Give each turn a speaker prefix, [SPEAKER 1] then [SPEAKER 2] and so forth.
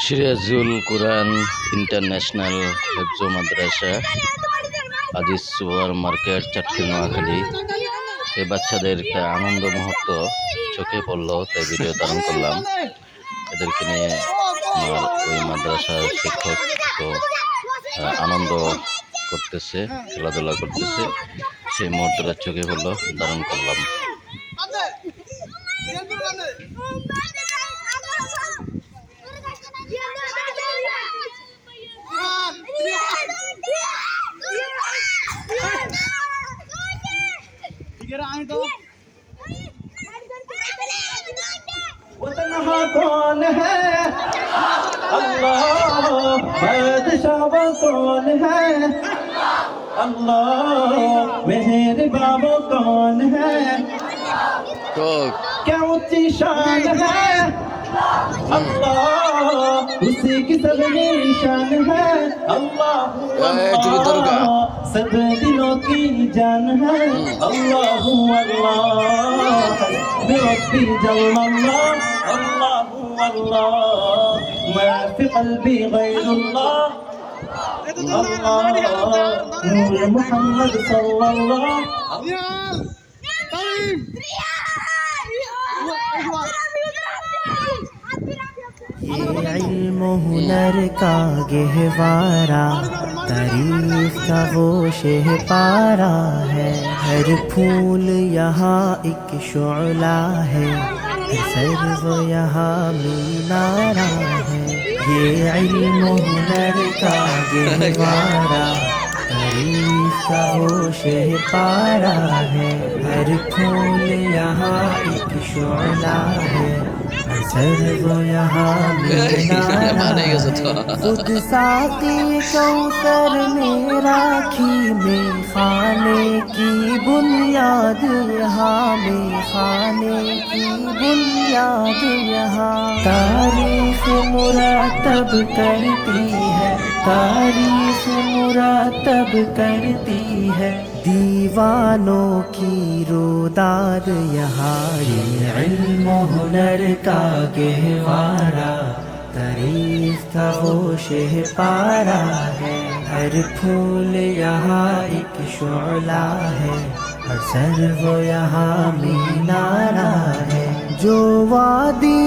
[SPEAKER 1] সিরাজুল কুরআন international হেফজ মাদ্রাসা Aziz super market Chatkhil Noakhali. এই বাচ্চাদের একটা আনন্দ মুহূর্ত চোখে পড়লো, তাই ভিডিও ধারণ করলাম। এদেরকে নিয়ে আমার ওই মাদ্রাসার শিক্ষক তো আনন্দ করতেছে, খেলাধুলা করতেছে, সেই মুহূর্তটা চোখে পড়লো, ধারণ করলাম।
[SPEAKER 2] कौन है अल्लाह, बादशाह कौन है अल्लाह, मेहरबान कौन है, क्या ऊंची शान है अल्लाह, उसी की सब निशान है अल्लाह, सब दिलों की जान है अल्लाह अल्लाह, रब्बी जल्लल्लाह अल्लाह अल्लाह, मैं फी क़ल्बी गैरुल्लाह अल्लाह, नूर मुहम्मद सल्लल्लाह।
[SPEAKER 3] ये इल्म हुनर का गहवारा, तारीफ का वो शहपारा है। हर फूल यहाँ एक शोला है, सर्व यहाँ मीनारा है। ये इल्म हुनर का गहवारा, तारीफ का वो शहपारा है। हर फूल यहाँ एक शोला है, सर्व यहाँ मीनारा है। खुद साक़ी कौसर ने राखी में खाने की बुनियाद, यहाँ में खाने की बुनियाद। यहाँ तारीफ मुरातब करती है, तारीफ मुरातब करती है दीवानों की रोदाद। यहाँ ये इल्म हुनर का गहवारा, तारीफ का वो शहपारा है। हर फूल यहाँ एक शोला है, और सर्व यहाँ मीनारा है। जो वादी